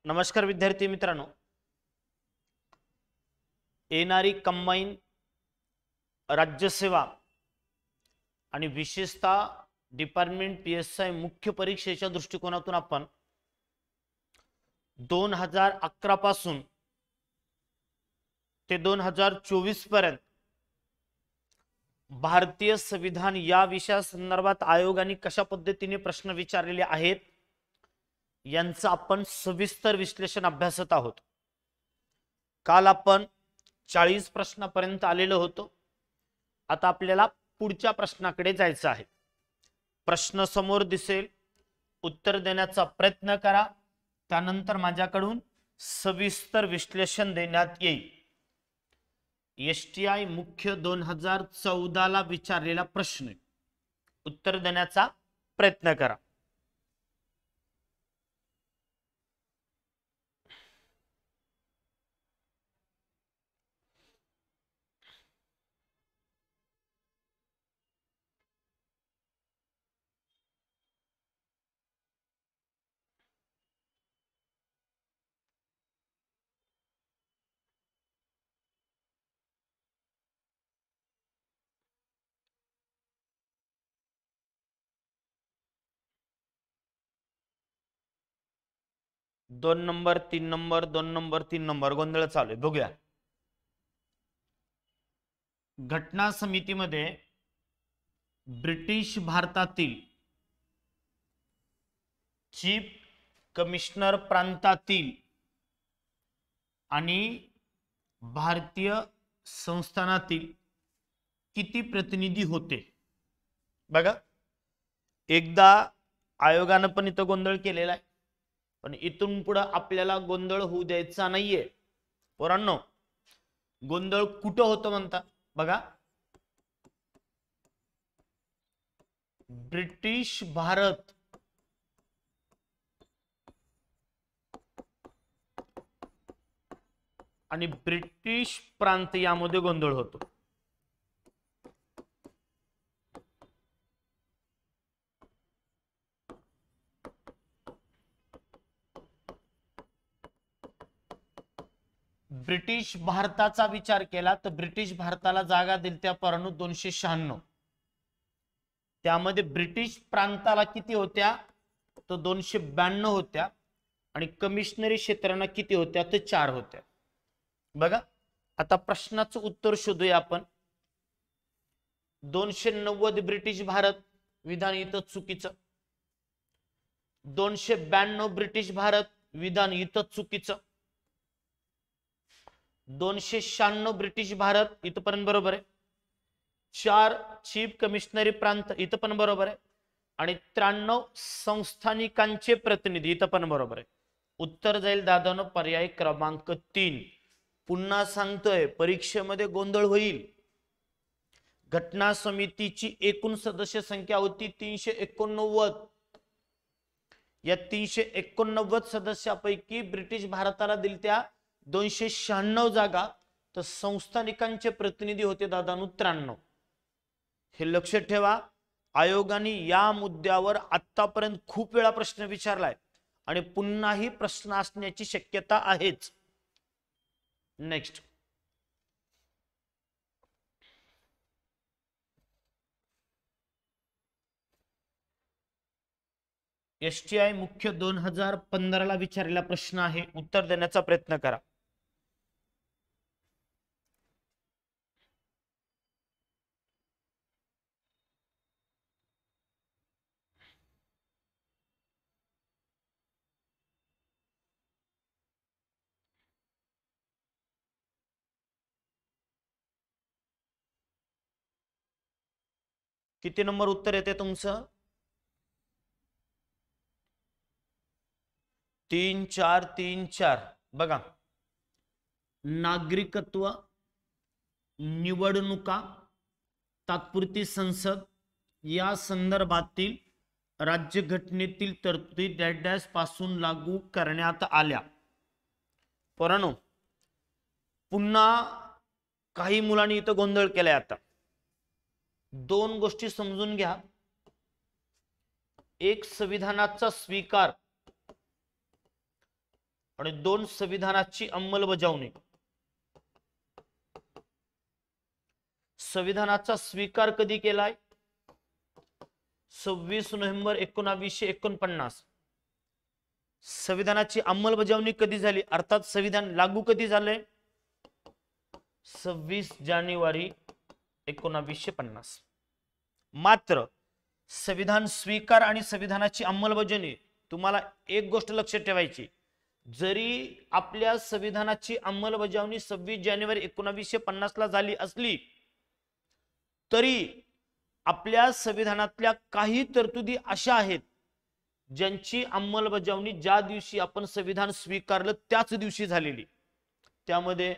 नमस्कार विद्यार्थी मित्रांनो, येणारी कंबाईन राज्यसेवा आणि विशेषतः डिपार्टमेंट PSI मुख्य परीक्षेच्या दृष्टिकोनातून आपण 2011 पासून ते 2024 पर्यंत भारतीय संविधान या विषयासंदर्भात आयोगाने कशा पद्धतीने प्रश्न विचारलेले आहेत यांचं आपण सविस्तर विश्लेषण अभ्यासत आहोत। काल आपण 40 प्रश्नापर्यंत आलेलो होतो। आता आपल्याला पुढच्या प्रश्नाकडे जायचं आहे। प्रश्न समोर दिसेल, उत्तर देण्याचा प्रयत्न करा, त्यानंतर माझ्याकडून सविस्तर विश्लेषण देण्यात येईल। STI मुख्य 2014 ला विचारलेला प्रश्न, उत्तर देण्याचा प्रयत्न करा। दोन नंबर, 3 नंबर, 2 नंबर, 3 नंबर गोंधळ चालू आहे। बघूया। घटना समितीमध्ये ब्रिटिश भारतातील चीफ कमिशनर प्रांतातील आणि भारतीय संस्थानातील किती प्रतिनिधी होते? बघा, एकदा आयोगाने पण इथं गोंधळ केलेला आहे, पण इथून पुढे आपल्याला गोंधळ होऊ द्यायचा नाहीये। पोरांनो, गोंधळ कुठं होतं म्हणता? बघा, ब्रिटिश भारत आणि ब्रिटिश प्रांत यामध्ये गोंधळ होतो। ब्रिटिश भारताचा विचार केला तर ब्रिटिश भारताला जागा दिली त्या परंतु 296, त्यामध्ये ब्रिटिश प्रांताला किती होत्या तर 292 होत्या आणि कमिशनरी क्षेत्रांना किती होत्या तर 4 होत्या। बघा, आता प्रश्नाचं उत्तर शोधूया आपण। 290 ब्रिटिश भारत, विधान इथं चुकीचं। 292 ब्रिटिश भारत, विधान इथं चुकीचं। 296 ब्रिटिश भारत, इथपर्यंत बरोबर आहे। 4 चीफ कमिशनरी प्रांत, इथं पण बरोबर आहे। आणि 93 संस्थानिकांचे प्रतिनिधी, इथं पण बरोबर आहे। उत्तर जाईल दादानो पर्याय क्रमांक 3। पुन्हा सांगतोय, परीक्षेमध्ये गोंधळ होईल। घटना समितीची एकूण सदस्य संख्या होती 389। या 389 सदस्यापैकी ब्रिटिश भारताला दिल्या त्या 296 जागा, तर संस्थानिकांचे प्रतिनिधी होते दादानु 93। हे लक्षात ठेवा। आयोगाने या मुद्द्यावर आतापर्यंत खूप वेळा प्रश्न विचारलाय आणि पुन्हाही प्रश्न असण्याची शक्यता आहेच। नेक्स्ट, STI मुख्य 2015 ला विचारलेला प्रश्न आहे, उत्तर देण्याचा प्रयत्न करा। किती नंबर उत्तर येते तुमचं? 3 4 3 4। बघा, नागरिकत्व, निवडणुका, तात्पुरती संसद या संदर्भातील राज्यघटनेतील तरतुदी डॅश डॅश पासून लागू करण्यात आल्या। पोरांनो, पुन्हा काही मुलांनी इथं गोंधळ केलाय। आता दोन गोष्टी समजून घ्या। एक, संविधानाचा स्वीकार आणि 2 संविधानाची अंमलबजावणी. संविधानाचा स्वीकार कधी केलाय? 26 नोव्हेंबर 1949. संविधानाची अंमलबजावणी कधी झाली, अर्थात संविधान लागू कधी झाले? 26 जानेवारी 1950. मात्र संविधान स्वीकार आणि संविधानाची अंमलबजावणी, तुम्हाला एक गोष्ट लक्षात ठेवायची, जरी आपल्या संविधानाची अंमलबजावणी 26 जानेवारी 1950 ला झाली असली तरी आपल्या संविधानातल्या काही तरतुदी अशा आहेत ज्यांची अंमलबजावणी ज्या दिवशी आपण संविधान स्वीकारलं त्याच दिवशी झालेली. त्यामध्ये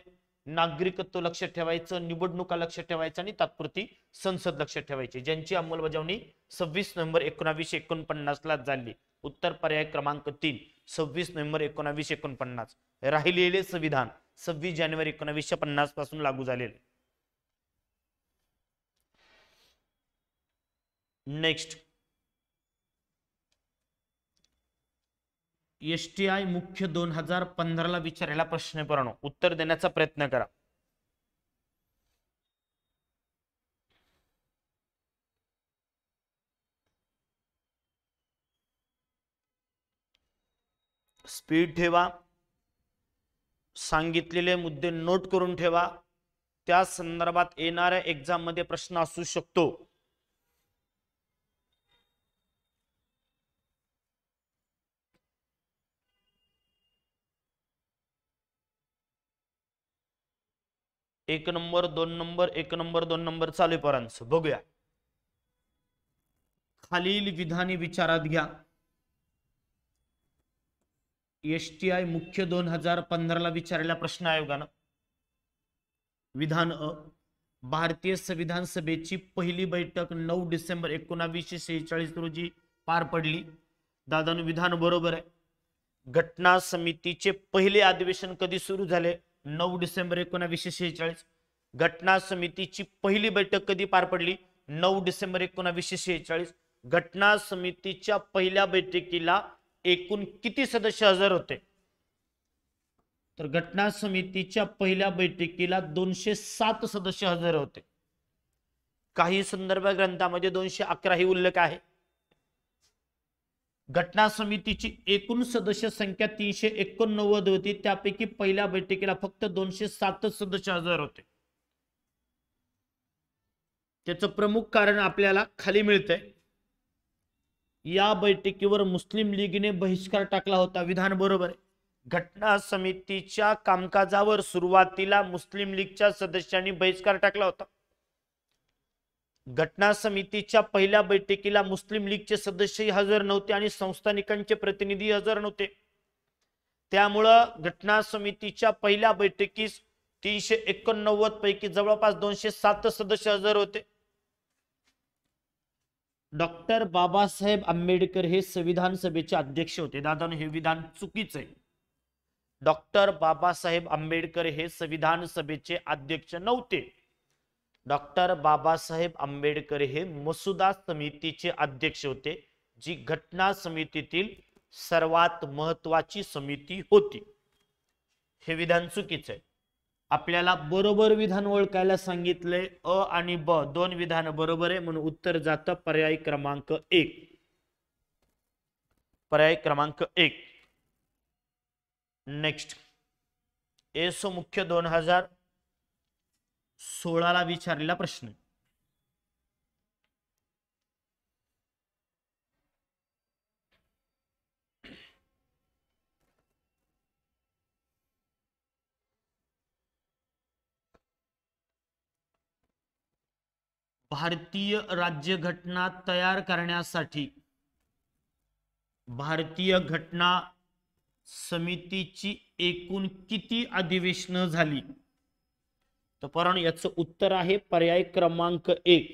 नागरिकत्व लक्षात ठेवायचं, निवडणुका लक्षात ठेवायचं आणि तात्पुरती संसद लक्षात ठेवायची, ज्यांची अंमलबजावणी 26 नोव्हेंबर 1949 ला झाली. उत्तर पर्याय क्रमांक 3, 26 नोव्हेंबर 1949. राहिलेले संविधान 26 जानेवारी 1950 पासून लागू झालेले. नेक्स्ट, STI मुख्य 2015 ला विचारलेला प्रश्न आहे, उत्तर देण्याचा प्रयत्न करा. स्पीड ठेवा, सांगितलेले मुद्दे नोट करून ठेवा, त्या संदर्भात येणाऱ्या एक्झाम मध्ये प्रश्न असू शकतो. एक नंबर, 2 नंबर, 1 नंबर, 2 नंबर चालू पोरांचं. बघूया, खालील विधाने विचारात घ्या. STI मुख्य 2015 ला विचारलेला प्रश्न आयोगानं. विधान अ, भारतीय संविधान सभेची पहिली बैठक 9 डिसेंबर 1946 रोजी पार पडली. दादानु विधान बरोबर आहे. घटना समितीचे पहिले अधिवेशन कधी सुरू झाले? 9 डिसेंबर 1946. घटना समितीची पहिली बैठक कधी पार पडली? 9 डिसेंबर 1946. घटना समितीच्या पहिल्या बैठकीला एकूण किती सदस्य हजर होते? तर घटना समितीच्या पहिल्या बैठकीला 207 सदस्य हजर होते. काही संदर्भ ग्रंथामध्ये 211 ही उल्लेख आहे. घटना समितीची एकूण सदस्य संख्या 389 होती, त्यापैकी पहिल्या बैठकीला फक्त 207 सदस्य हजर होते. त्याचं प्रमुख कारण आपल्याला खाली मिळतंय. या बैठकीवर मुस्लिम लीगने बहिष्कार टाकला होता. विधान बरोबर आहे. घटना समितीच्या कामकाजावर सुरुवातीला मुस्लिम लीगच्या सदस्यांनी बहिष्कार टाकला होता. घटना समितीच्या पहिल्या बैठकीला मुस्लिम लीगचे सदस्य हजर नव्हते आणि संस्थानिकांचे प्रतिनिधी हजर नव्हते. त्यामुळं घटना समितीच्या पहिल्या बैठकीस 389 पैकी जवळपास 207 सदस्य हजर होते. डॉक्टर बाबासाहेब आंबेडकर हे संविधान सभेचे अध्यक्ष होते. दादाने हे विधान चुकीचं आहे. डॉक्टर बाबासाहेब आंबेडकर हे संविधान सभेचे अध्यक्ष नव्हते. डॉक्टर बाबासाहेब आंबेडकर हे मसुदा समितीचे अध्यक्ष होते, जी घटना समितीतील सर्वात महत्वाची समिती होती. हे विधान चुकीचं आहे. आपल्याला बरोबर विधान ओळखायला सांगितले. अ आणि ब दोन विधान बरोबर आहे, म्हणून उत्तर जातं पर्याय क्रमांक 1. पर्याय क्रमांक 1. नेक्स्ट, एसो मुख्य 2016 ला विचारलेला प्रश्न. भारतीय राज्यघटना तयार करण्यासाठी भारतीय घटना समितीची एकूण किती अधिवेशनं झाली? तर पण याचं उत्तर आहे पर्याय क्रमांक 1.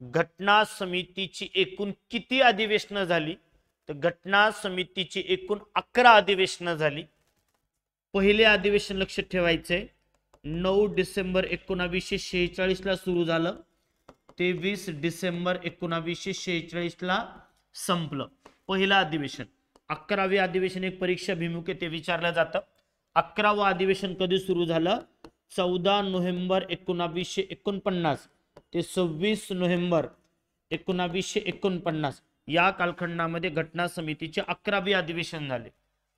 घटना समितीची एकूण किती अधिवेशनं झाली? तर घटना समितीची एकूण 11 अधिवेशनं झाली. पहिले अधिवेशन लक्षात ठेवायचंय 9 डिसेंबर 1946 ला सुरू झालं, 23 डिसेंबर 1946 ला संपलं पहिलं अधिवेशन. 11वे अधिवेशन एक परीक्षाभिमुख आहे, ते विचारलं जातं. 11वं अधिवेशन कधी सुरू झालं? 14 नोव्हेंबर 1949 ते 26 नोव्हेंबर 1949 या कालखंडामध्ये घटना समितीचे 11वे अधिवेशन झाले.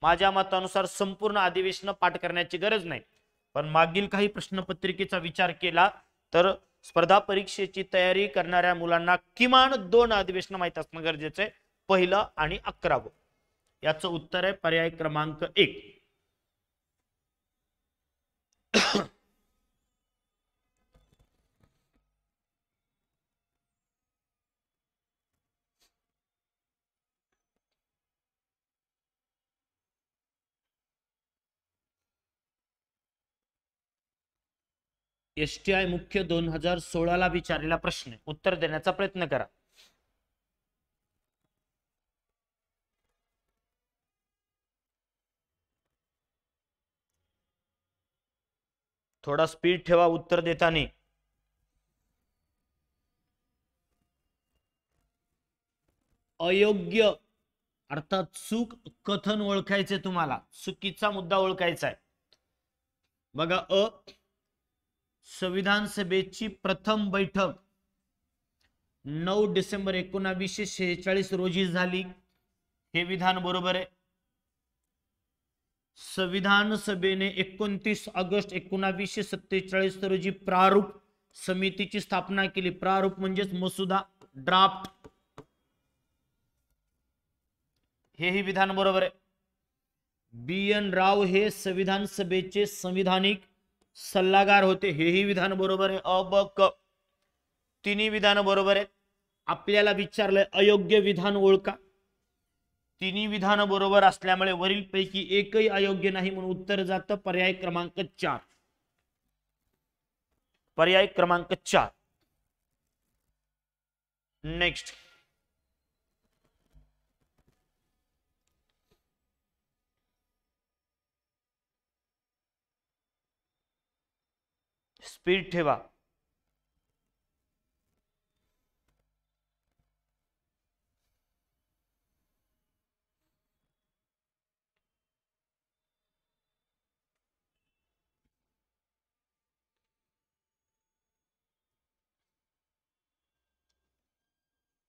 माझ्या मतानुसार संपूर्ण अधिवेशन पाठ करण्याची गरज नाही, पण मागील काही प्रश्नपत्रिकेचा विचार केला तर स्पर्धा परीक्षेची तयारी करणाऱ्या मुलांना किमान 2 अधिवेशन माहित असणं गरजेचं आहे, पहिलं आणि 11वं. याचं उत्तर आहे पर्याय क्रमांक 1. STI मुख्य 2016 विचारलेला प्रश्न उत्तर देण्याचा प्रयत्न करा. थोडा स्पीड ठेवा उत्तर देताना. अयोग्य अर्थात चूक कथन ओळखायचे, तुम्हाला चुकीचा मुद्दा ओळखायचा आहे. बघा, संविधान सभेची प्रथम बैठक 9 डिसेंबर 1946 रोजी झाली, हे विधान बरोबर आहे. संविधान सभेने 29 ऑगस्ट 1947 रोजी प्रारूप समितीची स्थापना केली. प्रारूप म्हणजेच मसुदा, ड्राफ्ट, हेही विधान बरोबर आहे. BN राव हे संविधान सभेचे संविधानिक सल्लागार होते, हेही विधान बरोबर आहे. क तिन्ही विधान बरोबर आहेत. आपल्याला विचारलंय अयोग्य विधान ओळखा. तिन्ही विधान बरोबर असल्यामुळे वरील पैकी एकही अयोग्य नाही, म्हणून उत्तर जातं पर्याय क्रमांक 4. पर्याय क्रमांक 4. नेक्स्ट, स्पीड ठेवा.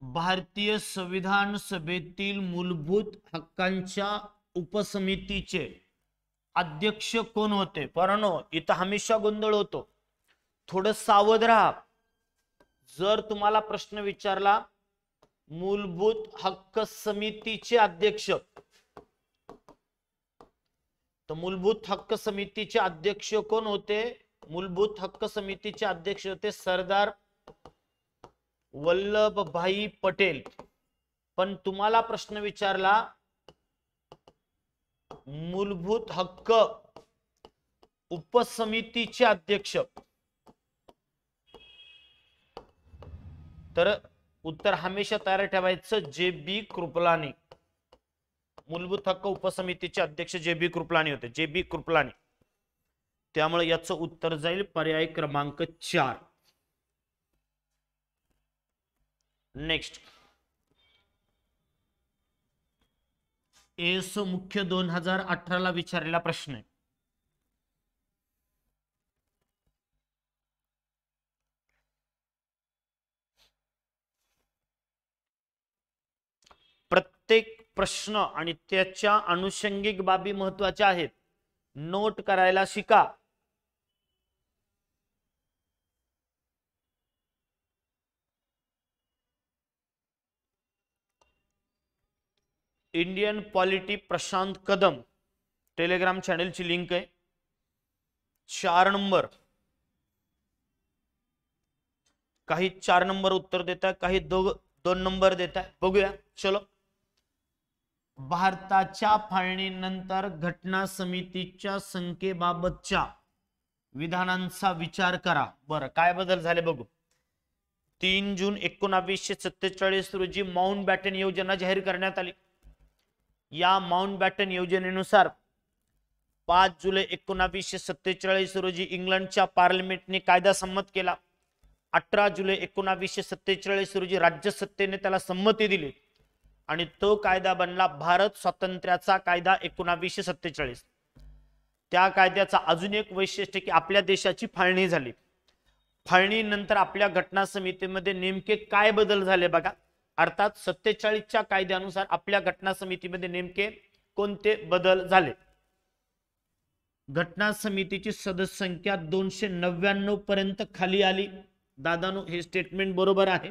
भारतीय संविधान सभेतील मूलभूत हक्कांच्या उपसमितीचे अध्यक्ष कोण होते? परंतु इथं हमेशा गोंधळ होतो, थोडं सावध राहा. जर तुम्हाला प्रश्न विचारला मूलभूत हक्क समितीचे अध्यक्ष, तर मूलभूत हक्क समितीचे अध्यक्ष कोण होते? मूलभूत हक्क समितीचे अध्यक्ष होते सरदार वल्लभभाई पटेल. पण तुम्हाला प्रश्न विचारला मूलभूत हक्क उपसमितीचे अध्यक्ष, तर उत्तर हमेशा तयार ठेवायचं JB कृपलानी. मूलभूत हक्क उपसमितीचे अध्यक्ष JB कृपलानी होते, JB कृपलानी. त्यामुळे याचं उत्तर जाईल पर्याय क्रमांक 4. नेक्स्ट, एस मुख्य 2018 विचारलेला प्रश्न आहे. प्रत्येक प्रश्न आणि त्याच्या अनुषंगिक बाबी महत्वाच्या आहेत, नोट करायला शिका. Indian polity Prashant Kadam Telegram चॅनलची लिंक आहे. 4 नंबर, काही 4 नंबर उत्तर देतात, काही 2 नंबर देतात. बघूया, चलो. भारताच्या फाळणीनंतर घटना समितीच्या संख्येबाबतच्या विधानांचा विचार करा. बरं, काय बदल झाले बघू. 3 जून 1947 रोजी माउंटबॅटन योजना जाहीर करण्यात आली. या माउंटबॅटन योजनेनुसार 5 जुलै 1947 रोजी इंग्लंडच्या पार्लिमेंटने कायदा संमत केला. 18 जुलै 1947 रोजी राज्यसत्तेने त्याला संमती दिली आणि तो कायदा बनला भारत स्वातंत्र्याचा कायदा 1947. त्या कायद्याचा अजून एक वैशिष्ट्य की आपल्या देशाची फाळणी झाली. फाळणीनंतर आपल्या घटना समितीमध्ये नेमके काय बदल झाले बघा. अर्थात 47च्या कायद्यानुसार आपल्या घटना समितीमध्ये नेमके कोणते बदल झाले. घटना समितीची सदस्य संख्या 299 पर्यंत खाली आली. दादानो हे स्टेटमेंट बरोबर आहे.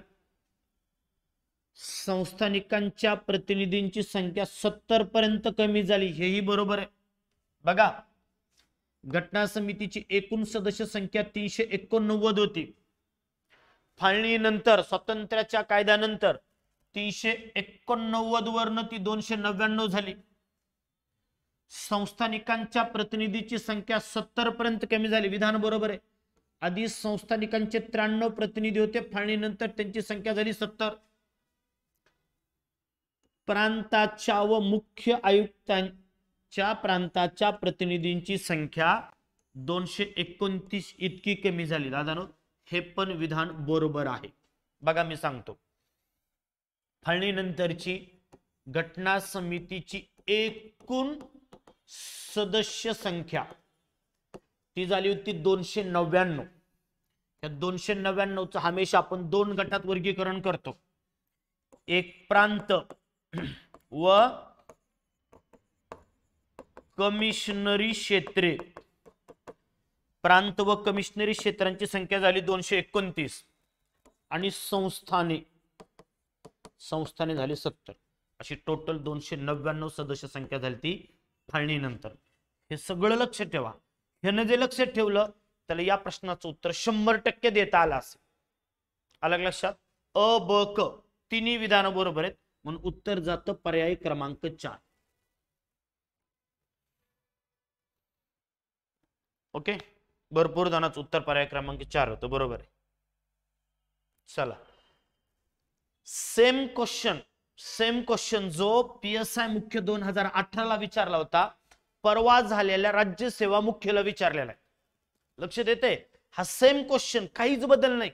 संस्थानिकांच्या प्रतिनिधींची संख्या 70 पर्यंत कमी झाली, हेही बरोबर आहे. बघा, घटना समितीची एकूण सदस्य संख्या 389 होती. फाळणीनंतर स्वातंत्र्याच्या कायद्यानंतर 389 वरनं ती 299 झाली. संस्थानिकांच्या प्रतिनिधीची संख्या 70 पर्यंत कमी झाली, विधान बरोबर आहे. आधी संस्थानिकांचे 93 प्रतिनिधी होते, फाळणीनंतर त्यांची संख्या झाली 70. प्रांताच्या व मुख्य आयुक्तांच्या प्रांताच्या प्रतिनिधींची संख्या 229 इतकी कमी झाली. दादानो हे पण विधान बरोबर आहे. बघा मी सांगतो, फाळणीनंतरची घटना समितीची एकूण सदस्य संख्या ती झाली होती 299. या 299चं हमेशा आपण दोन गटात वर्गीकरण करतो. एक प्रांत व कमिशनरी क्षेत्रे. प्रांत व कमिशनरी क्षेत्रांची संख्या झाली 229 आणि संस्थाने झाली 70. अशी टोटल 299 सदस्य संख्या झाली ती फाळणीनंतर. हे सगळं लक्षात ठेवा. ह्यानं जे लक्षात ठेवलं त्याला या प्रश्नाचं उत्तर 100% देता आलं असेल. अलग लक्षात. अ ब क तिन्ही विधान बरोबर आहेत म्हणून उत्तर जातं पर्याय क्रमांक 4. ओके, भरपूर जणांचं उत्तर पर्याय क्रमांक 4 होतं, बरोबर आहे. चला, सेम क्वेश्चन जो PSI मुख्य 2018 विचारला होता, परवा झालेल्या राज्यसेवा मुख्यला विचारलेला आहे. लक्षात येते, हा सेम क्वेश्चन, काहीच बदल नाही.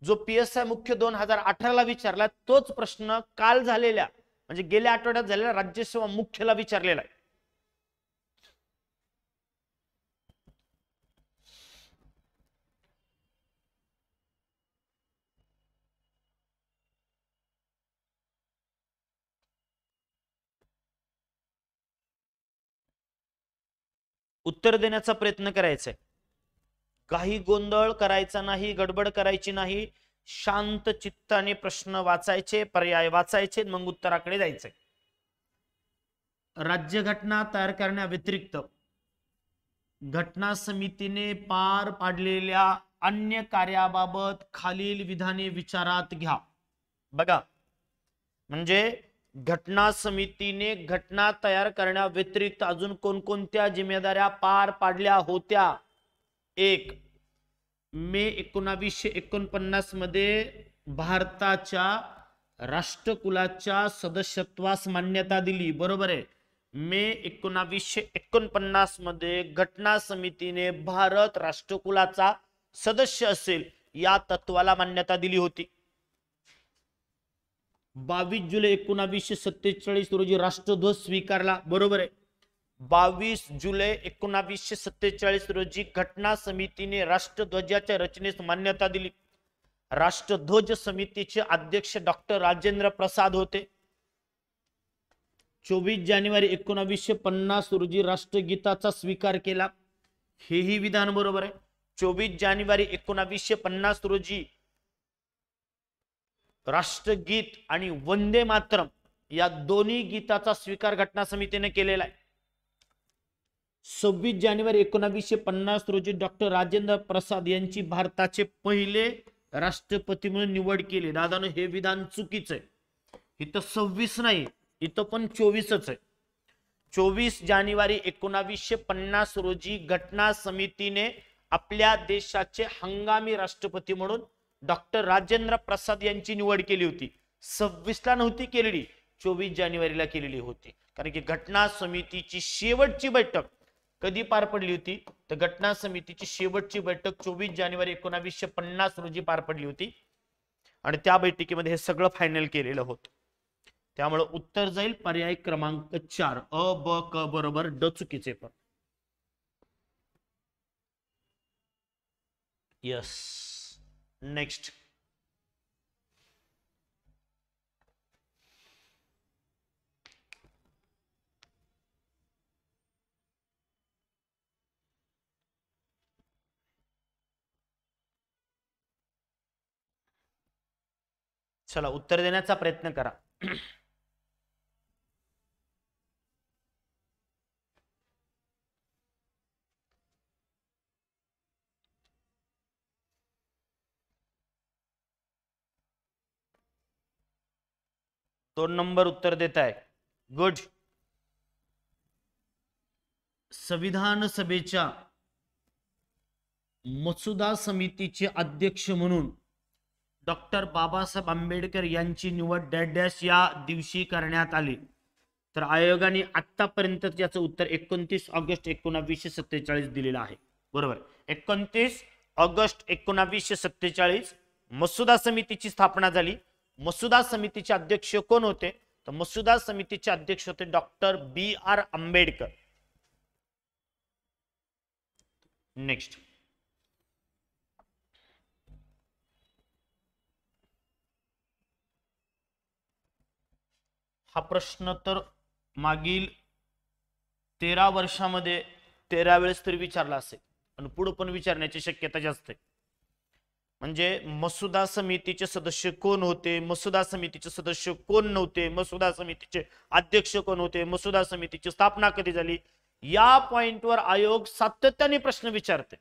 जो PSI मुख्य 2018 विचारला तोच प्रश्न काल झालेल्या म्हणजे गेल्या आठवड्यात झालेल्या राज्यसेवा मुख्यला विचारलेला आहे. उत्तर देण्याचा प्रयत्न करायचा आहे. काही गोंधळ करायचा नाही, गडबड करायची नाही. शांत चित्ताने प्रश्न वाचायचे, पर्याय वाचायचे, मग उत्तराकडे जायचंय. राज्यघटना तयार करण्याव्यतिरिक्त घटना समितीने पार पाडलेल्या अन्य कार्याबाबत खालील विधाने विचारात घ्या. बघा, म्हणजे घटना समितीने घटना तयार करण्याव्यतिरिक्त अजून कोणकोणत्या जिम्मेदाऱ्या पार पाडल्या होत्या. 1. मे 1949 मध्ये भारताच्या राष्ट्रकुलाच्या सदस्यत्वास मान्यता दिली, बरोबर आहे. मे 1949 मध्ये घटना समितीने भारत राष्ट्रकुलाचा सदस्य असेल या तत्वाला मान्यता दिली होती. 22 जुलै 1947 रोजी राष्ट्रध्वज स्वीकारला, बरोबर आहे. 22 जुलै 1947 रोजी घटना समितीने राष्ट्रध्वजाच्या रचनेस मान्यता दिली. राष्ट्रध्वज समितीचे अध्यक्ष डॉक्टर राजेंद्र प्रसाद होते. 24 जानेवारी 1950 रोजी राष्ट्रगीताचा स्वीकार केला, हेही विधान बरोबर आहे. 24 जानेवारी 1950 रोजी राष्ट्रगीत आणि वंदे मातरम या दोन्ही गीताचा स्वीकार घटना समितीने केलेला आहे. 26 जानेवारी 1950 रोजी डॉक्टर राजेंद्र प्रसाद यांची भारताचे पहिले राष्ट्रपती म्हणून निवड केली. दादानो हे विधान चुकीचं आहे. इथं 26 नाही, इथं पण 24च आहे. 24 जानेवारी 1950 रोजी घटना समितीने आपल्या देशाचे हंगामी राष्ट्रपती म्हणून डॉक्टर राजेंद्र प्रसाद यांची निवड केली होती. 26ला नव्हती केलेली, 24 जानेवारीला केलेली होती. कारण की घटना समितीची शेवटची बैठक कधी पार पडली होती, तर घटना समितीची शेवटची बैठक 24 जानेवारी 1950 रोजी पार पडली होती आणि त्या बैठकीमध्ये हे सगळं फायनल केलेलं होतं. त्यामुळे उत्तर जाईल पर्याय क्रमांक 4 अ ब क बरोबर ड चुकीचे पण. यस. नेक्स्ट. चला उत्तर देण्याचा प्रयत्न करा. दोन नंबर उत्तर देत आहे. गुड. संविधान सभेच्या मसुदा समितीचे अध्यक्ष म्हणून डॉक्टर बाबासाहेब आंबेडकर यांची निवड डॅश डॅश या दिवशी करण्यात आली. तर आयोगाने आतापर्यंत याचं उत्तर 29 ऑगस्ट 1947 दिलेलं आहे. बरोबर. 29 ऑगस्ट 1947 मसुदा समितीची स्थापना झाली. मसुदा समितीचे अध्यक्ष कोण होते? तर मसुदा समितीचे अध्यक्ष होते डॉक्टर B.R. आंबेडकर. नेक्स्ट. हा प्रश्न तर मागील 13 वर्षामध्ये 13 वेळेस तरी विचारला असेल आणि पुढे पण विचारण्याची शक्यता जास्त आहे. म्हणजे मसुदा समितीचे सदस्य कोण होते, मसुदा समितीचे सदस्य कोण नव्हते, मसुदा समितीचे अध्यक्ष कोण होते, मसुदा समितीची स्थापना कधी झाली, या पॉइंटवर आयोग सातत्याने प्रश्न विचारते.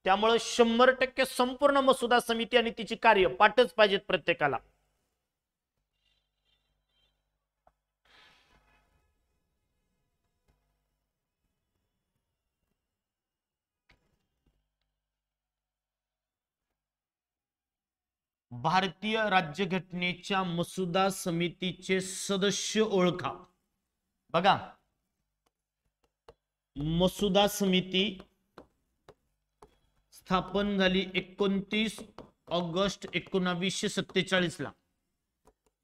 त्यामुळे 100% संपूर्ण मसुदा समिती आणि तिची कार्य पाठच पाहिजेत प्रत्येकाला. भारतीय राज्यघटनेच्या मसुदा समितीचे सदस्य ओळखा. बघा, मसुदा समिती स्थापन झाली 29 ऑगस्ट 1947 ला.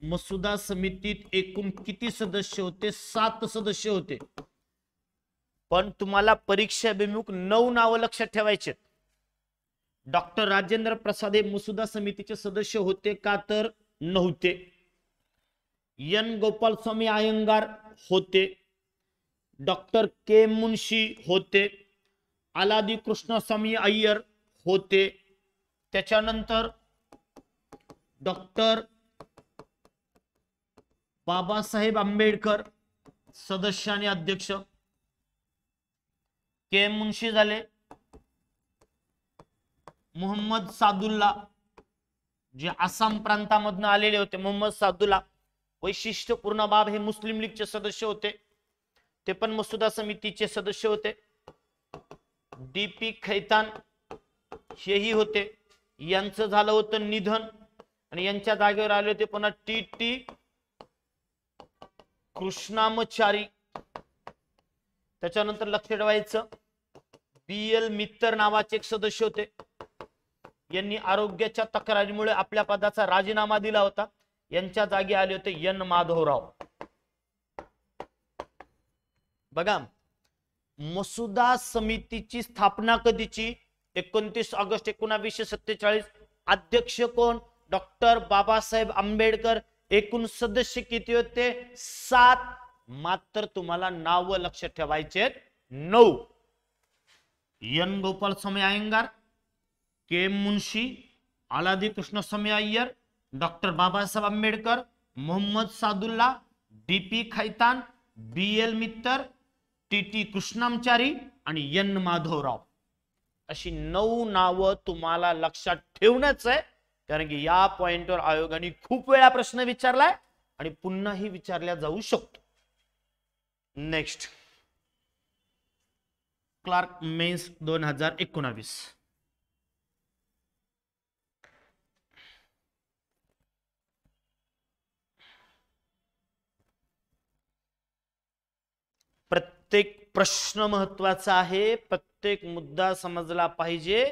मसुदा समितीत एकूण किती सदस्य होते? 7 सदस्य होते. पण तुम्हाला परीक्षा अभिमुख 9 नावं लक्षात ठेवायचे. डॉक्टर राजेंद्र प्रसाद हे मसुदा समितीचे सदस्य होते का? तर नव्हते. एन गोपालस्वामी अयंगार होते. डॉक्टर के मुंशी होते. आलादी कृष्णस्वामी अय्यर होते. त्याच्यानंतर डॉक्टर बाबासाहेब आंबेडकर सदस्य आणि अध्यक्ष. के मुंशी झाले. मोहम्मद सादुल्ला जे आसाम प्रांतामधून आलेले होते, मोहम्मद सादुल्ला. वैशिष्ट्यपूर्ण बाब, हे मुस्लिम लीगचे सदस्य होते, ते पण मसुदा समितीचे सदस्य होते. DP खैतान हेही होते. यांचं झालं होतं निधन आणि यांच्या जागेवर आले होते पुन्हा TT कृष्णामचारी. त्याच्यानंतर लक्ष ठेवायचं, BL मित्तर नावाचे एक सदस्य होते. यांनी आरोग्याच्या तक्रारीमुळे आपल्या पदाचा राजीनामा दिला होता. यांच्या जागी आले होते N माधवराव. बघा, मसुदा समितीची स्थापना कधीची? 29 ऑगस्ट 1947. अध्यक्ष कोण? डॉक्टर बाबासाहेब आंबेडकर. एकूण सदस्य किती होते? 7. मात्र तुम्हाला नाव लक्षात ठेवायचे 9. N Gopalaswami Ayyangar, K Munshi, Alladi Krishnaswami Iyer, doctor Babasaheb Ambedkar, Mohammad Saadulla, DP Khaitan, BL Mitter, TT Krishnamachari आणि N माधवराव. अशी 9 नावं तुम्हाला लक्षात ठेवणंच आहे, कारण की या पॉइंटवर आयोगाने खूप वेळा प्रश्न विचारलाय आणि पुन्हाही विचारला जाऊ शकतो. नेक्स्ट. Clerk mains 2019. प्रत्येक प्रश्न महत्वाचा आहे, प्रत्येक मुद्दा समजला पाहिजे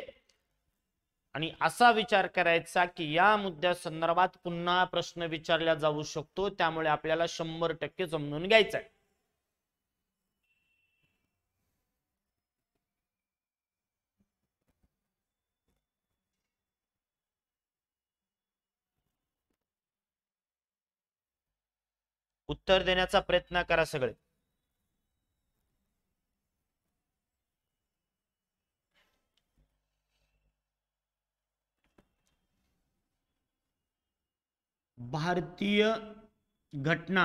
आणि असा विचार करायचा की या मुद्द्या संदर्भात पुन्हा प्रश्न विचारला जाऊ शकतो, त्यामुळे आपल्याला 100% समजून घ्यायचा आहे. उत्तर देण्याचा प्रयत्न करा सगळे. भारतीय घटना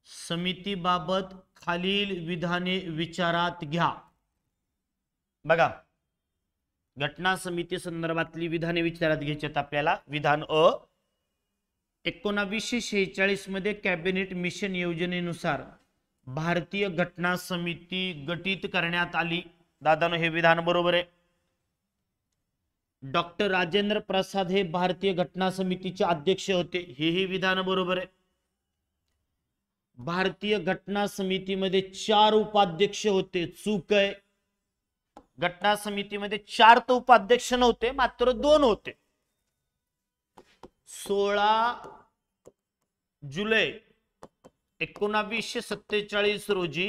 समितीबाबत खालील विधाने विचारात घ्या. बघा, घटना समिती संदर्भातली विधाने विचारात घ्यायची आहेत आपल्याला. विधान अ, 1946 मध्ये कॅबिनेट मिशन योजनेनुसार भारतीय घटना समिती गठीत करण्यात आली. दादानो, हे विधान बरोबर आहे. डॉक्टर राजेंद्र प्रसाद हे भारतीय घटना समितीचे अध्यक्ष होते, हेही विधान बरोबर आहे. भारतीय घटना समितीमध्ये 4 उपाध्यक्ष होते, चूक आहे. घटना समितीमध्ये 4 तर उपाध्यक्ष नव्हते, मात्र 2 होते. 16 जुलै 1947 रोजी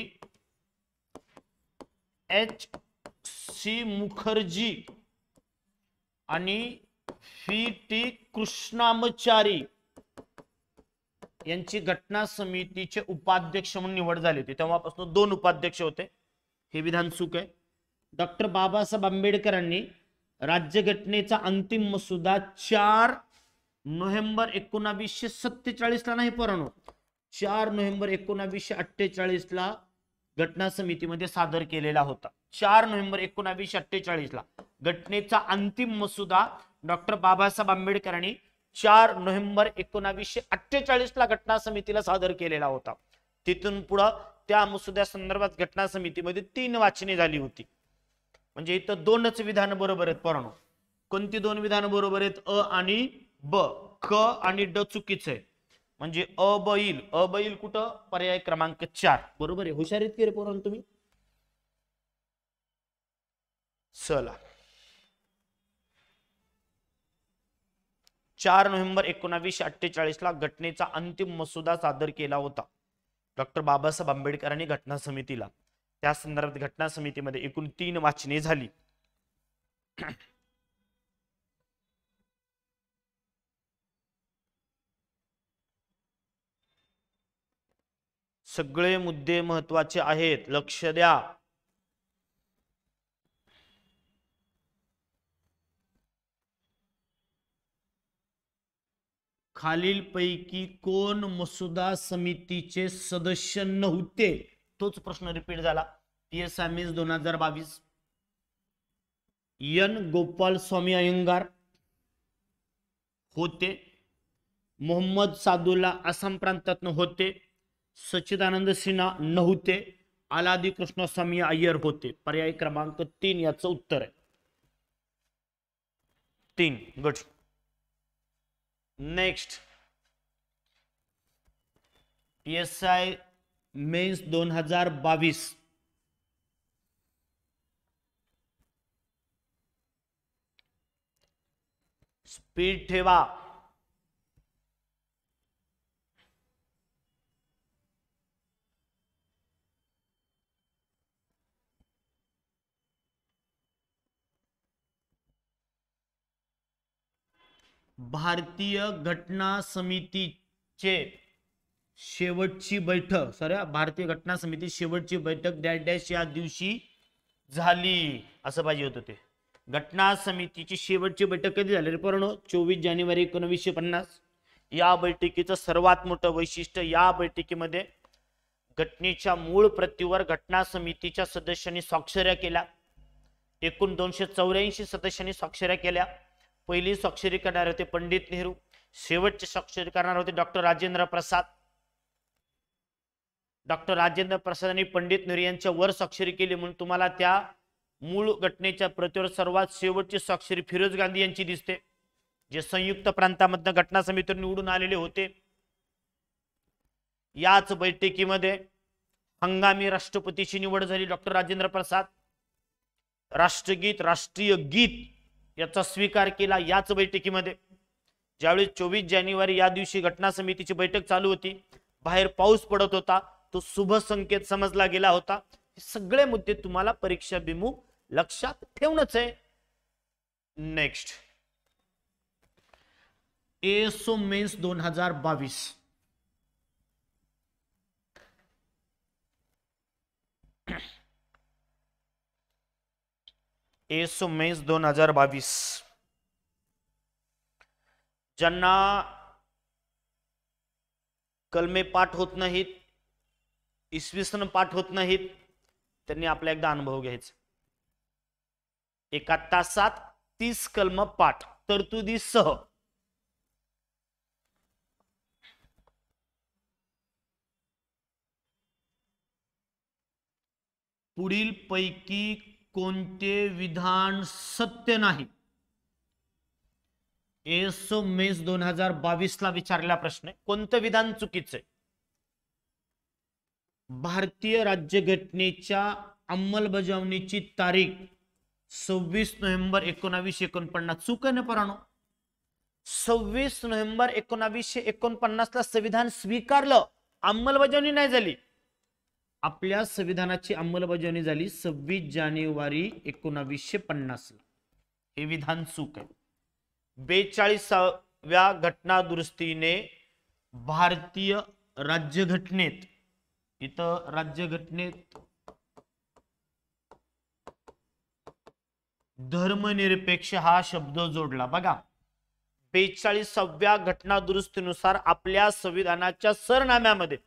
H.C. मुखर्जी आणि V.T. कृष्णामचारी यांची घटना समितीचे उपाध्यक्ष म्हणून निवड झाली होती. तेव्हापासून 2 उपाध्यक्ष होते, हे विधान चूक आहे. डॉक्टर बाबासाहेब आंबेडकरांनी राज्यघटनेचा अंतिम मसुदा 4 नोव्हेंबर 1947 ला नाही पोरांनो, 4 नोव्हेंबर 1948 ला घटना समितीमध्ये सादर केलेला होता. 4 नोव्हेंबर 1948 ला घटनेचा अंतिम मसुदा डॉक्टर बाबासाहेब आंबेडकरांनी 4 नोव्हेंबर 1948 ला घटना समितीला सादर केलेला होता. तिथून पुढे त्या मसुद्या संदर्भात घटना समितीमध्ये 3 वाचने झाली होती. म्हणजे इथं 2च विधान बरोबर आहेत पोरांनो. कोणती 2 विधान बरोबर आहेत? अ आणि ब. क आणि ड चुकीचं आहे. म्हणजे अ ब येईल. अ ब येईल कुठं? पर्याय क्रमांक 4 बरोबर आहे. हुशार आहेत की रे पोरांनो तुम्ही? चला, 4 नोव्हेंबर 1948 ला घटनेचा अंतिम मसुदा सादर केला होता डॉक्टर बाबासाहेब आंबेडकरांनी घटना समितीला. त्या संदर्भात घटना समितीमध्ये एकूण 3 वाचने झाली. सगळे मुद्दे महत्वाचे आहेत, लक्ष द्या. खालीलपैकी कोण मसुदा समितीचे सदस्य नव्हते? तोच प्रश्न रिपीट झाला. PSI mains 2022. N Gopal Swami Ayyangar होते. मोहम्मद सादुल्ला आसाम प्रांतातून होते. सच्चिदानंद सिन्हा नव्हते. आलादी कृष्णस्वामी अय्यर होते. पर्याय क्रमांक 3 याचं उत्तर आहे. 3 good. Next, PSI mains 2022. Speed ठेवा. भारतीय घटना समितीचे शेवटची बैठक, भारतीय घटना समिती शेवटची बैठक डॅश डॅश या दिवशी झाली, असं पाहिजे होतं ते. घटना समितीची शेवटची बैठक कधी झाली रे पोरांनो? 24 जानेवारी 1950. या बैठकीचं सर्वात मोठं वैशिष्ट्य, या बैठकीमध्ये घटनेच्या मूळ प्रतीवर घटना समितीच्या सदस्यांनी स्वाक्षऱ्या केल्या. एकूण 284 सदस्यांनी स्वाक्षऱ्या केल्या. पहिली स्वाक्षरी करणारे होते पंडित नेहरू. शेवटचे स्वाक्षरी करणारे होते डॉक्टर राजेंद्र प्रसाद. डॉक्टर राजेंद्र प्रसाद आणि पंडित नेहरू यांच्या वर स्वाक्षरी केली म्हणून तुम्हाला त्या मूळ घटनेच्या प्रतीवर सर्वात शेवटची स्वाक्षरी फिरोज गांधी यांची दिसते, जे संयुक्त प्रांतामधून घटना समितीवर निवडून आलेले होते. याच बैठकीमध्ये हंगामी राष्ट्रपतीची निवड झाली डॉक्टर राजेंद्र प्रसाद. राष्ट्रगीत, राष्ट्रीय गीत याचा स्वीकार केला याच बैठकीमध्ये. ज्यावेळी 24 जानेवारी या दिवशी घटना समितीची बैठक चालू होती, बाहेर पाऊस पडत होता, तो शुभ संकेत समजला गेला होता. हे सगळे मुद्दे तुम्हाला परीक्षा भिमुख लक्षात ठेवणंच आहे. Next, ASO mains 2022. ASO mains 2022 ज्यांना कलमे पाठ होत नाहीत, इसवी सन पाठ होत नाहीत, त्यांनी आपला एकदा अनुभव घ्यायचा. 1 तासात 30 कलम पाठ तरतुदीसह. पुढील पैकी कोणते विधान सत्य नाही? एएसओ मेन्स 2022 ला विचारलेला प्रश्न आहे. कोणतं विधान चुकीचं आहे? भारतीय राज्यघटनेच्या अंमलबजावणीची तारीख 26 नोव्हेंबर 1949. चूक आहे ना परानो? 26 नोव्हेंबर 1949 ला संविधान स्वीकारलं, अंमलबजावणी नाही झाली. आपल्या संविधानाची अंमलबजावणी झाली 26 जानेवारी 1950 ला. हे विधान चूक आहे. 42व्या घटना दुरुस्तीने भारतीय राज्यघटनेत, इथं राज्यघटनेत धर्मनिरपेक्ष हा शब्द जोडला. बघा, 42व्या घटना दुरुस्तीनुसार आपल्या संविधानाच्या सरनाम्यामध्ये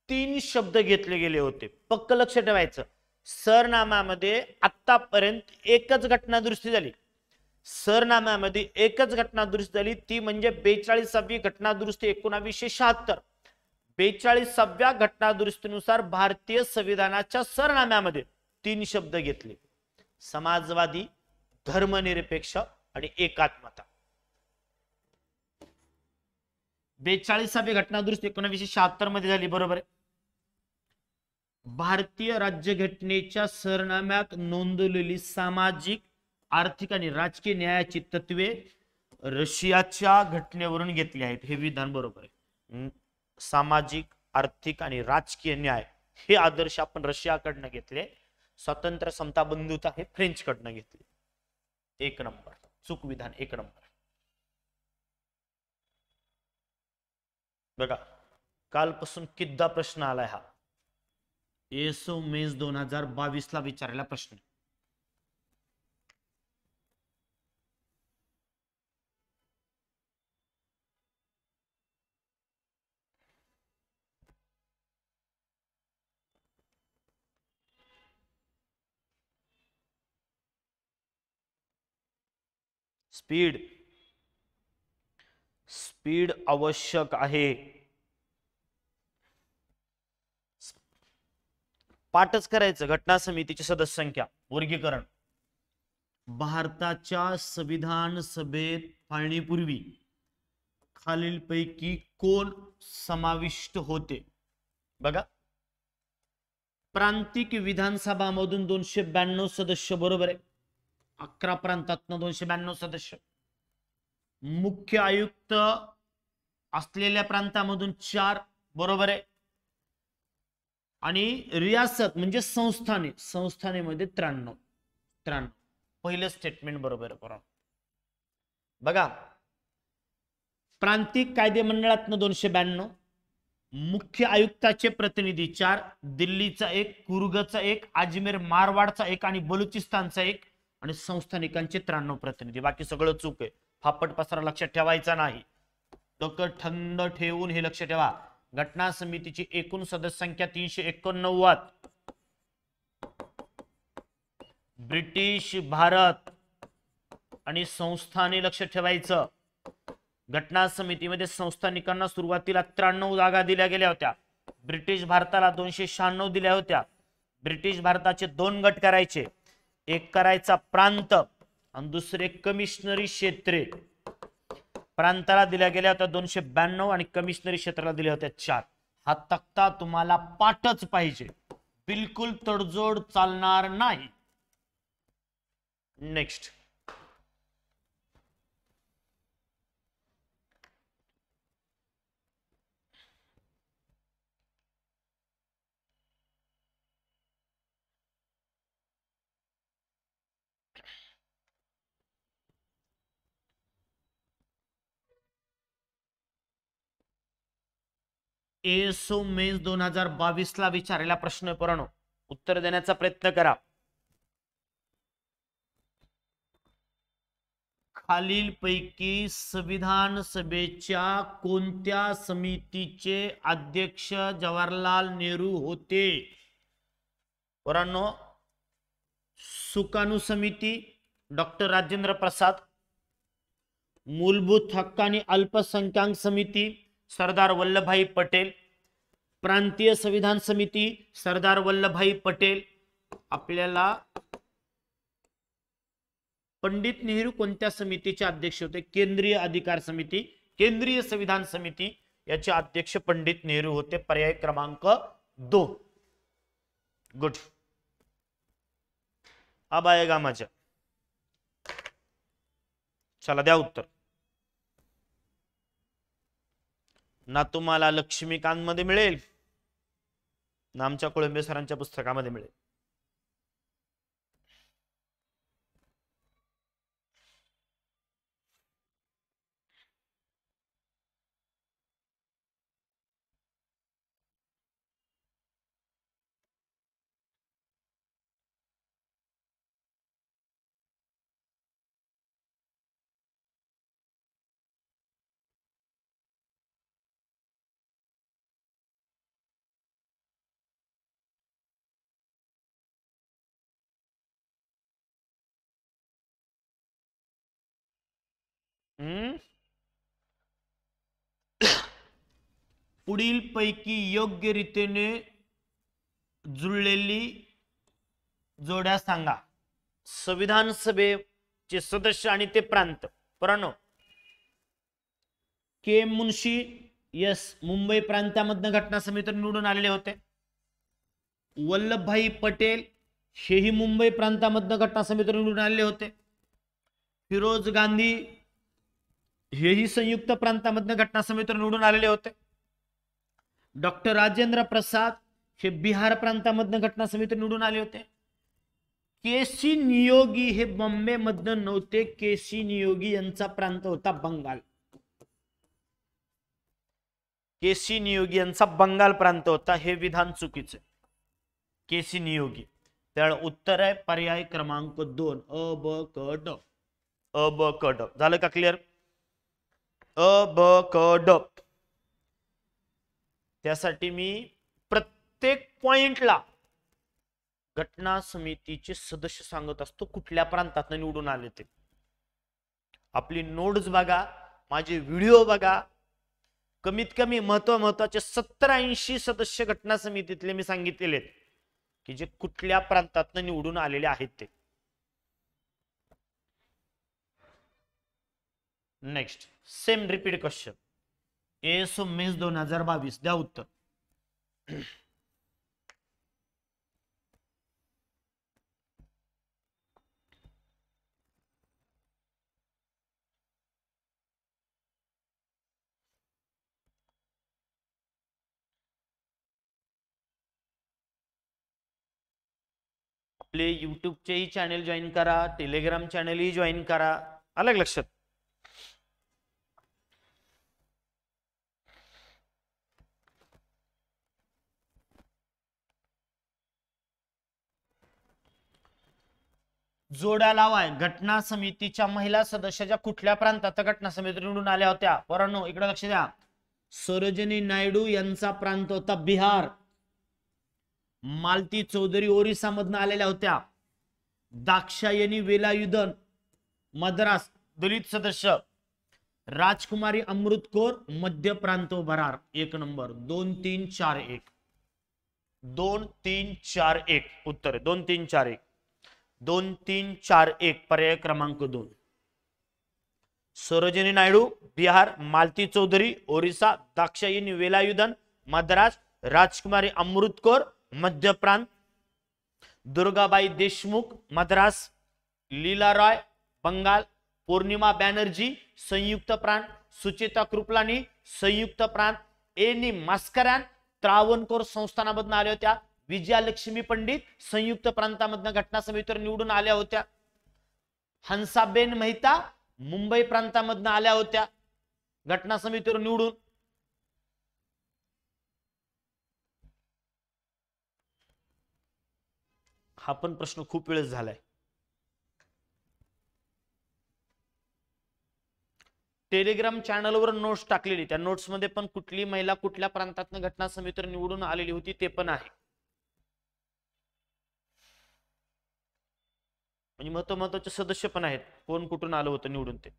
3 शब्द घेतले गेले होते. पक्क लक्ष ठेवायचं. सरनाम्यामध्ये आतापर्यंत एकच घटना दुरुस्ती झाली. सरनाम्यामध्ये एकच घटना दुरुस्ती झाली, ती म्हणजे 42वी घटना दुरुस्ती 1976. 42व्या घटना दुरुस्तीनुसार भारतीय संविधानाच्या सरनाम्यामध्ये 3 शब्द घेतले: समाजवादी, धर्मनिरपेक्ष आणि एकात्मता. 42वी घटना दुरुस्ती 1976 मध्ये झाली, बरोबर आहे. भारतीय राज्यघटनेच्या सरनाम्यात नोंदवलेली सामाजिक, आर्थिक आणि राजकीय न्यायाची तत्वे रशियाच्या घटनेवरून घेतली आहेत. हे विधान बरोबर आहे. सामाजिक, आर्थिक आणि राजकीय न्याय हे आदर्श आपण रशियाकडनं घेतले. स्वतंत्र, समता, बंधुता हे फ्रेंच कडनं घेतले. 1 नंबर. चूक विधान 1 नंबर. बघा, कालपासून किद्दा प्रश्न आलाय हा. एएसओ मेन्स 2022 ला विचारलेला प्रश्न. स्पीड, स्पीड आवश्यक आहे. पाठच करायचं. घटना समितीची सदस्य संख्या, वर्गीकरण. भारताच्या संविधान सभेत फाळणीपूर्वी खालीलपैकी कोण समाविष्ट होते? बघा, प्रांतिक विधानसभा मधून 292 सदस्य, बरोबर आहे. 11 प्रांतातून 292 सदस्य. मुख्य आयुक्त असलेल्या प्रांतामधून 4, बरोबर आहे. आणि रियासत म्हणजे संस्थाने, संस्थानेमध्ये 93. पहिलं स्टेटमेंट बरोबर आहे. बघा, प्रांतिक कायदे मंडळातनं 292, मुख्य आयुक्ताचे प्रतिनिधी 4, दिल्लीचा 1, कुर्गचा 1, अजमेर मारवाडचा 1 आणि बलुचिस्तानचा 1, आणि संस्थानिकांचे 93 प्रतिनिधी. बाकी सगळं चूक आहे. फापट पसारा लक्षात ठेवायचा नाही. डोकं थंड ठेवून हे लक्ष ठेवा. घटना समितीची एकूण सदस्य संख्या 389. ब्रिटिश भारत आणि संस्थाने लक्ष ठेवायचं. घटना समितीमध्ये संस्थानिकांना सुरुवातीला 93 जागा दिल्या गेल्या होत्या. ब्रिटिश भारताला 296 दिल्या होत्या. ब्रिटिश भारताचे 2 गट करायचे. एक करायचा प्रांत आणि दुसरे कमिशनरी क्षेत्रे. प्रांताला दिल्या गेल्या होत्या 292 आणि कमिशनरी क्षेत्राला दिल्या होत्या 4. हा तक्ता तुम्हाला पाठच पाहिजे, बिलकुल तडजोड चालणार नाही. नेक्स्ट, एसो मेन्स 2022 ला विचारलेला प्रश्न पोरांनो, उत्तर देण्याचा प्रयत्न करा. खालीलपैकी संविधान सभेच्या कोणत्या समितीचे अध्यक्ष जवाहरलाल नेहरू होते? पोरांनो, सुकाणू समिती डॉक्टर राजेंद्र प्रसाद, मूलभूत हक्क आणि अल्पसंख्याक समिती सरदार वल्लभभाई पटेल, प्रांतीय संविधान समिती सरदार वल्लभभाई पटेल. आपल्याला पंडित नेहरू कोणत्या समितीचे अध्यक्ष होते? केंद्रीय अधिकार समिती, केंद्रीय संविधान समिती याचे अध्यक्ष पंडित नेहरू होते. पर्याय क्रमांक 2. गुड. अब आएगा मजा. चला द्या उत्तर. ना तुम्हाला लक्ष्मीकांत मध्ये मिळेल ना आमच्या कोळंबे सरांच्या पुस्तकामध्ये मिळेल. पुढील पैकी योग्य रीतीने जुळलेली जोड्या सांगा. संविधान सभेचे सदस्य आणि ते प्रांत. पुराणो, के मुन्शी यस मुंबई प्रांतामधून घटना समितीवर निवडून आलेले होते. वल्लभभाई पटेल हेही मुंबई प्रांतामधून घटना समितीवर निवडून आलेले होते. फिरोज गांधी हेही संयुक्त प्रांतामधून घटना समितीवर निवडून आलेले होते. डॉक्टर राजेंद्र प्रसाद हे बिहार प्रांतामधून घटना समितीवर निवडून आले होते. केसी नियोगी हे बॉम्बे मधून नव्हते. केसी नियोगी यांचा प्रांत होता बंगाल. केसी नियोगी यांचा बंगाल प्रांत होता. हे विधान चुकीचे. केसी नियोगी. त्यामुळे उत्तर आहे पर्याय क्रमांक 2 अ ब क ड. अ ब क ड. झालं का क्लिअर? अ ब क ड. त्यासाठी मी प्रत्येक पॉइंटला घटना समितीचे सदस्य सांगत असतो कुठल्या प्रांतात निवडून आले ते. आपली नोट्स बघा, माझे व्हिडिओ बघा. कमीत कमी महत्वाचे 70-80 सदस्य घटना समितीतले मी सांगितलेले की जे कुठल्या प्रांतात निवडून आलेले आहेत ते. Next, same repeat question. एसो मेन्स 2022 द्या उत्तर. आपले यूट्यूबचेही चॅनल जॉईन करा, टेलिग्राम चॅनलही जॉईन करा. अलग लक्षात. जोड्या लावाय. घटना समितीच्या महिला सदस्याच्या कुठल्या प्रांतात घटना समितीवर निवडून आल्या होत्या? पोरांनो इकडे लक्ष द्या. सरोजिनी नायडू यांचा प्रांत होता बिहार. मालती चौधरी ओरिसा मधून आलेल्या होत्या. दाक्षायणी वेलायुधन मद्रास दलित सदस्य. राजकुमारी अमृत कौर मध्य प्रांत बरार. 1 नंबर. 2 3 4 1. 2 3 4 1 उत्तर 2 3 4 1. 2 3 4 1 पर्याय क्रमांक 2. सरोजिनी नायडू बिहार, मालती चौधरी ओरिसा, दाक्षायणी वेलायुधन मद्रास, राजकुमारी अमृत कौर मध्य प्रांत, दुर्गाबाई देशमुख मद्रास लीला रॉय बंगाल, पौर्णिमा बॅनर्जी संयुक्त प्रांत, सुचेता कृपलानी संयुक्त प्रांत, एनी मास्करान त्रावणकोर संस्थानामधून आल्या होत्या, विजयालक्ष्मी पंडित संयुक्त प्रांतामधून घटना समितीवर निवडून आल्या होत्या, हंसाबेन मेहता मुंबई प्रांतामधून आल्या होत्या घटना समितीवर निवडून. हा पण प्रश्न खूप वेळेस झालाय. टेलिग्राम चॅनलवर नोट्स टाकलेली, त्या नोट्स मध्ये पण कुठली महिला कुठल्या प्रांतातून घटना समितीवर निवडून आलेली होती ते पण आहे. म्हणजे महत्वाचे सदस्य पण आहेत, कोण कुठून आलं होतं निवडून ते.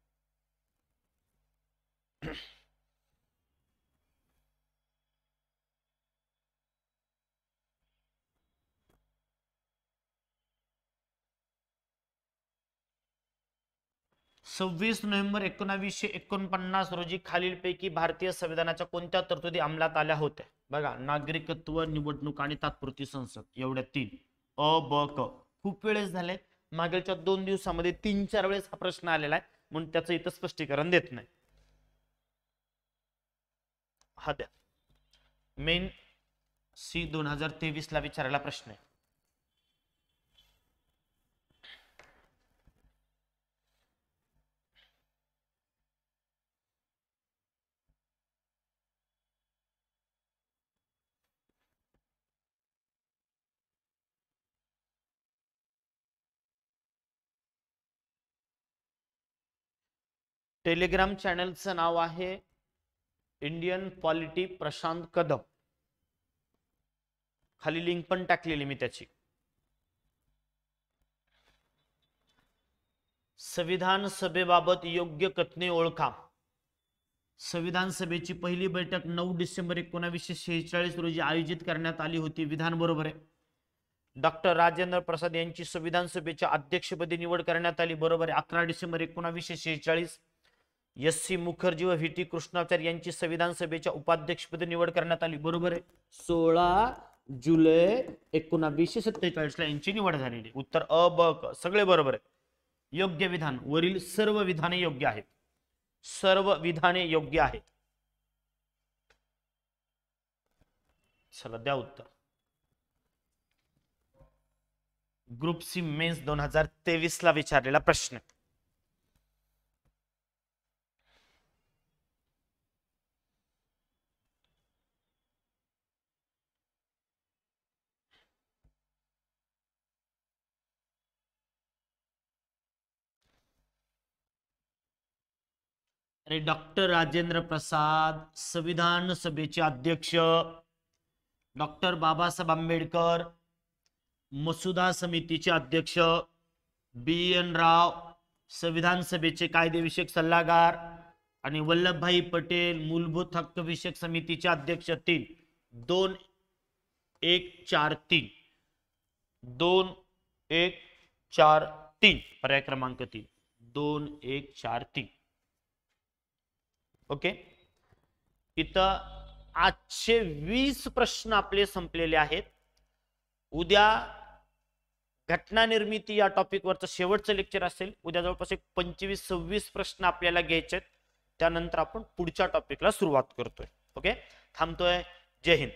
सव्वीस नोव्हेंबर 1949 रोजी खालीलपैकी भारतीय संविधानाच्या कोणत्या तरतुदी अंमलात आल्या होत्या? बघा, नागरिकत्व, निवडणूक आणि तात्पुरती संसद, एवढ्या तीन. अ ब क. खूप वेळेस झाले, मागीलच्या 2 दिवसामध्ये 3-4 वेळेस हा प्रश्न आलेला आहे, म्हणून त्याचं इथं स्पष्टीकरण देत नाही. हा द्या, मेन सी 2023 ला विचारायला प्रश्न आहे. टेलिग्राम चॅनलचं नाव आहे इंडियन पॉलिटी प्रशांत कदम. खाली लिंक पण टाकलेली मी त्याची. संविधान सभेबाबत योग्य कथने ओळखा. संविधान सभेची पहिली बैठक 9 डिसेंबर 1946 रोजी आयोजित करण्यात आली होती. विधान बरोबर आहे. डॉक्टर राजेंद्र प्रसाद यांची संविधान सभेच्या अध्यक्षपदी निवड करण्यात आली. बरोबर आहे. 11 डिसेंबर 1946. एस.सी. मुखर्जी व व्ही.टी. कृष्णाचार्य यांची संविधान सभेच्या उपाध्यक्षपदी निवड करण्यात आली. बरोबर आहे. 16 जुलै 1947 ला यांची निवड झालेली. उत्तर अ ब क सगळे बरोबर आहे. योग्य विधान, वरील सर्व विधाने योग्य आहेत. सर्व विधाने योग्य आहेत. चला द्या उत्तर. ग्रुप सी मेन्स 2023 ला विचारलेला प्रश्न. अरे डॉक्टर राजेंद्र प्रसाद संविधान सभेचे अध्यक्ष, डॉक्टर बाबासाहेब आंबेडकर मसुदा समितीचे अध्यक्ष, बी.एन. राव संविधान सभेचे कायदेविषयक सल्लागार आणि वल्लभभाई पटेल मूलभूत हक्क विषयक समितीचे अध्यक्ष. 3 2 1 4 3 2 1 4 3 पर्याय क्रमांक 3 2 1 4 3. ओके. इथं आजचे 20 प्रश्न आपले संपलेले आहेत. उद्या घटना निर्मिती या टॉपिक वरचं शेवटचं लेक्चर असेल. उद्या जवळपास 25-26 प्रश्न आपल्याला घ्यायचे आहेत. त्यानंतर आपण पुढच्या टॉपिकला सुरुवात करतोय. ओके, थांबतोय. जय हिंद.